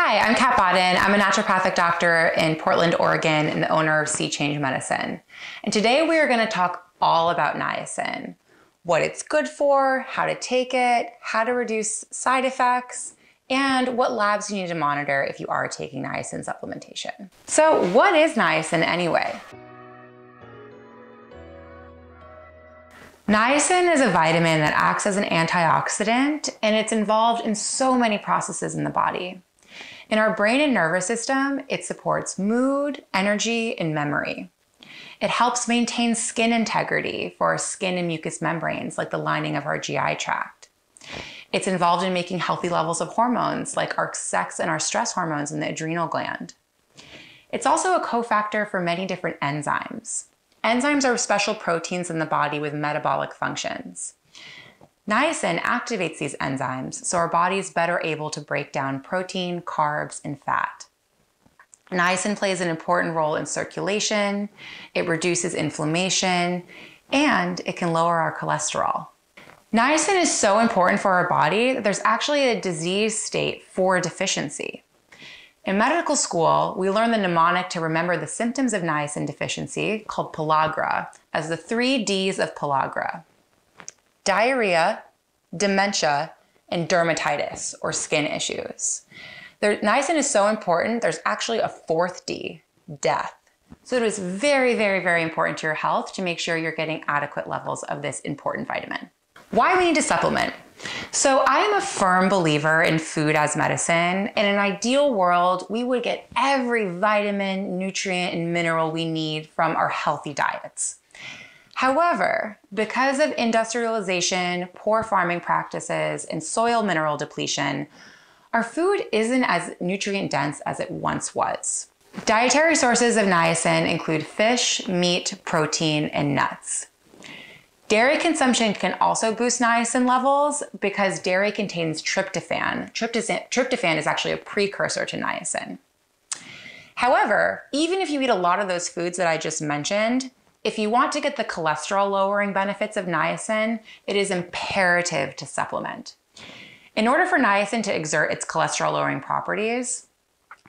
Hi, I'm Kat Bodden. I'm a naturopathic doctor in Portland, Oregon, and the owner of Sea Change Medicine. And today we are going to talk all about niacin, what it's good for, how to take it, how to reduce side effects, and what labs you need to monitor if you are taking niacin supplementation. So what is niacin anyway? Niacin is a vitamin that acts as an antioxidant, and it's involved in so many processes in the body. In our brain and nervous system, it supports mood, energy, and memory. It helps maintain skin integrity for our skin and mucous membranes, like the lining of our GI tract. It's involved in making healthy levels of hormones, like our sex and our stress hormones in the adrenal gland. It's also a cofactor for many different enzymes. Enzymes are special proteins in the body with metabolic functions. Niacin activates these enzymes, so our body is better able to break down protein, carbs, and fat. Niacin plays an important role in circulation, it reduces inflammation, and it can lower our cholesterol. Niacin is so important for our body that there's actually a disease state for deficiency. In medical school, we learn the mnemonic to remember the symptoms of niacin deficiency, called pellagra, as the 3 Ds of pellagra: diarrhea, dementia, and dermatitis, or skin issues. Niacin is so important, there's actually a 4th D, death. So it is very, very, very important to your health to make sure you're getting adequate levels of this important vitamin. Why we need to supplement? So I am a firm believer in food as medicine. In an ideal world, we would get every vitamin, nutrient, and mineral we need from our healthy diets. However, because of industrialization, poor farming practices, and soil mineral depletion, our food isn't as nutrient dense as it once was. Dietary sources of niacin include fish, meat, protein, and nuts. Dairy consumption can also boost niacin levels because dairy contains tryptophan. Tryptophan is actually a precursor to niacin. However, even if you eat a lot of those foods that I just mentioned, if you want to get the cholesterol lowering benefits of niacin, it is imperative to supplement. In order for niacin to exert its cholesterol lowering properties,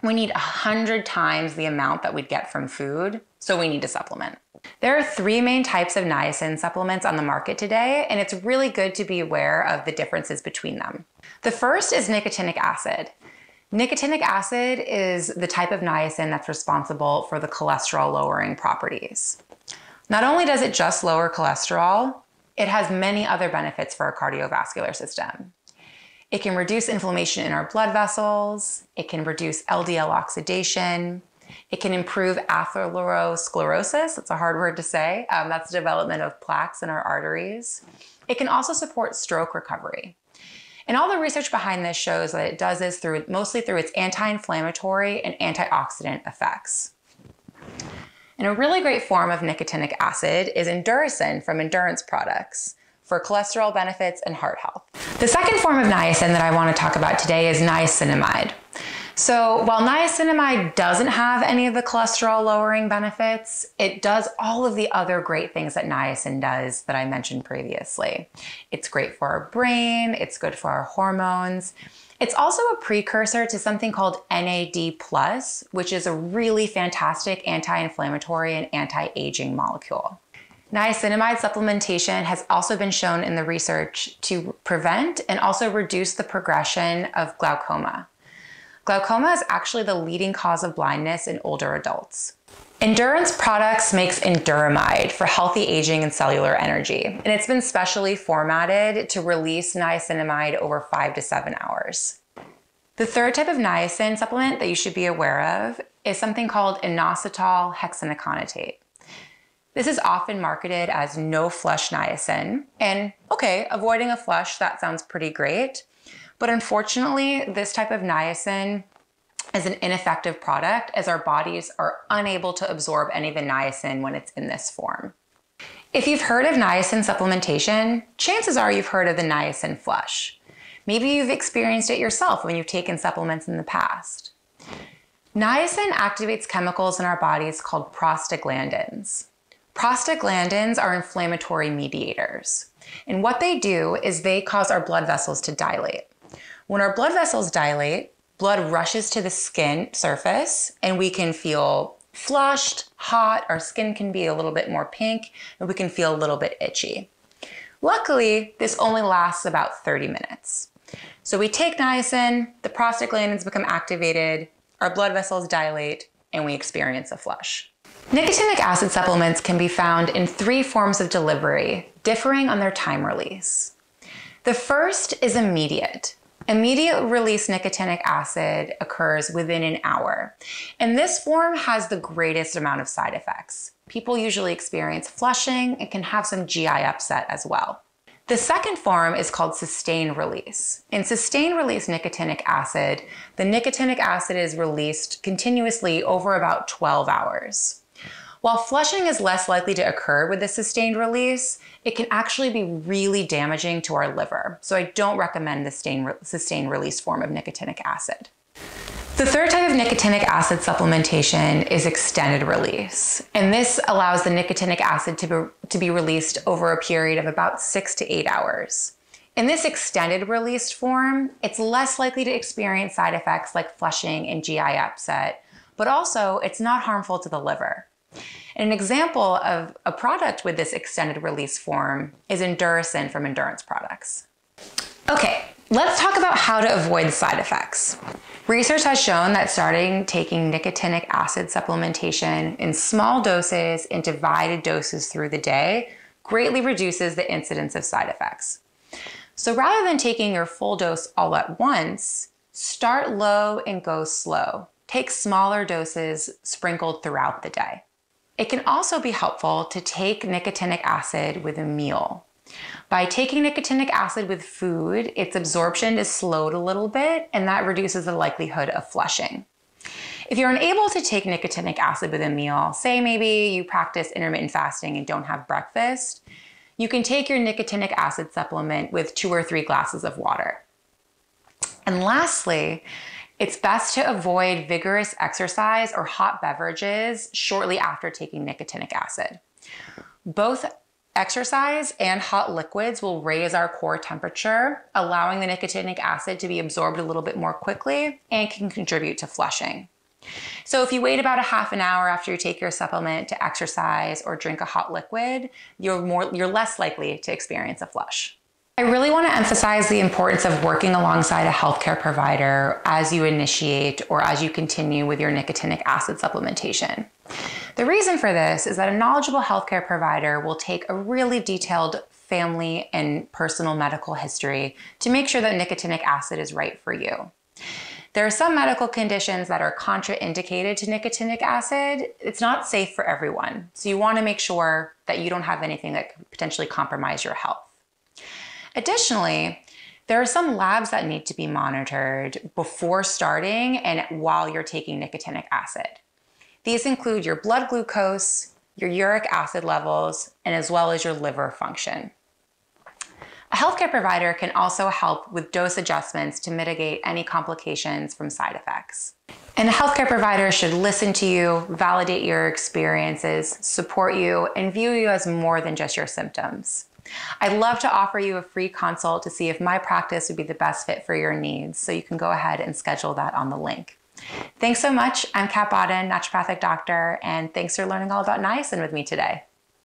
we need 100 times the amount that we'd get from food, so we need to supplement. There are 3 main types of niacin supplements on the market today, and it's really good to be aware of the differences between them. The first is nicotinic acid. Nicotinic acid is the type of niacin that's responsible for the cholesterol lowering properties. Not only does it just lower cholesterol, it has many other benefits for our cardiovascular system. It can reduce inflammation in our blood vessels, it can reduce LDL oxidation, it can improve atherosclerosis, that's a hard word to say, that's the development of plaques in our arteries. It can also support stroke recovery. And all the research behind this shows that it does this mostly through its anti-inflammatory and antioxidant effects. And a really great form of nicotinic acid is Enduracin from Endurance Products for cholesterol benefits and heart health. The second form of niacin that I want to talk about today is niacinamide. So while niacinamide doesn't have any of the cholesterol lowering benefits, it does all of the other great things that niacin does that I mentioned previously. It's great for our brain, it's good for our hormones. It's also a precursor to something called NAD+, which is a really fantastic anti-inflammatory and anti-aging molecule. Niacinamide supplementation has also been shown in the research to prevent and also reduce the progression of glaucoma. Glaucoma is actually the leading cause of blindness in older adults. Endurance Products makes Enduramide for healthy aging and cellular energy, and it's been specially formatted to release niacinamide over 5 to 7 hours. The third type of niacin supplement that you should be aware of is something called inositol hexanoconazole. This is often marketed as no flush niacin, and okay, avoiding a flush, that sounds pretty great, but unfortunately, this type of niacin is an ineffective product as our bodies are unable to absorb any of the niacin when it's in this form. If you've heard of niacin supplementation, chances are you've heard of the niacin flush. Maybe you've experienced it yourself when you've taken supplements in the past. Niacin activates chemicals in our bodies called prostaglandins. Prostaglandins are inflammatory mediators, and what they do is they cause our blood vessels to dilate. When our blood vessels dilate, blood rushes to the skin surface and we can feel flushed, hot, our skin can be a little bit more pink, and we can feel a little bit itchy. Luckily, this only lasts about 30 minutes. So we take niacin, the prostaglandins become activated, our blood vessels dilate, and we experience a flush. Nicotinic acid supplements can be found in 3 forms of delivery, differing on their time release. The first is immediate. Immediate release nicotinic acid occurs within an hour, and this form has the greatest amount of side effects. People usually experience flushing and can have some GI upset as well. The second form is called sustained release. In sustained release nicotinic acid, the nicotinic acid is released continuously over about 12 hours. While flushing is less likely to occur with the sustained release, it can actually be really damaging to our liver. So I don't recommend the sustained release form of nicotinic acid. The third type of nicotinic acid supplementation is extended release. And this allows the nicotinic acid to be released over a period of about 6 to 8 hours. In this extended released form, it's less likely to experience side effects like flushing and GI upset, but also it's not harmful to the liver. And an example of a product with this extended release form is Niacin from Endurance Products. Okay, let's talk about how to avoid side effects. Research has shown that starting taking nicotinic acid supplementation in small doses in divided doses through the day greatly reduces the incidence of side effects. So rather than taking your full dose all at once, start low and go slow. Take smaller doses sprinkled throughout the day. It can also be helpful to take nicotinic acid with a meal. By taking nicotinic acid with food, its absorption is slowed a little bit, and that reduces the likelihood of flushing. If you're unable to take nicotinic acid with a meal, say maybe you practice intermittent fasting and don't have breakfast, you can take your nicotinic acid supplement with 2 or 3 glasses of water. And lastly, it's best to avoid vigorous exercise or hot beverages shortly after taking nicotinic acid. Both exercise and hot liquids will raise our core temperature, allowing the nicotinic acid to be absorbed a little bit more quickly and can contribute to flushing. So if you wait about a half an hour after you take your supplement to exercise or drink a hot liquid, you're less likely to experience a flush. I really want to emphasize the importance of working alongside a healthcare provider as you initiate or as you continue with your nicotinic acid supplementation. The reason for this is that a knowledgeable healthcare provider will take a really detailed family and personal medical history to make sure that nicotinic acid is right for you. There are some medical conditions that are contraindicated to nicotinic acid. It's not safe for everyone, so you want to make sure that you don't have anything that could potentially compromise your health. Additionally, there are some labs that need to be monitored before starting and while you're taking nicotinic acid. These include your blood glucose, your uric acid levels, and as well as your liver function. A healthcare provider can also help with dose adjustments to mitigate any complications from side effects. And a healthcare provider should listen to you, validate your experiences, support you, and view you as more than just your symptoms. I'd love to offer you a free consult to see if my practice would be the best fit for your needs, so you can go ahead and schedule that on the link. Thanks so much. I'm Bodden, naturopathic doctor, and thanks for learning all about niacin with me today.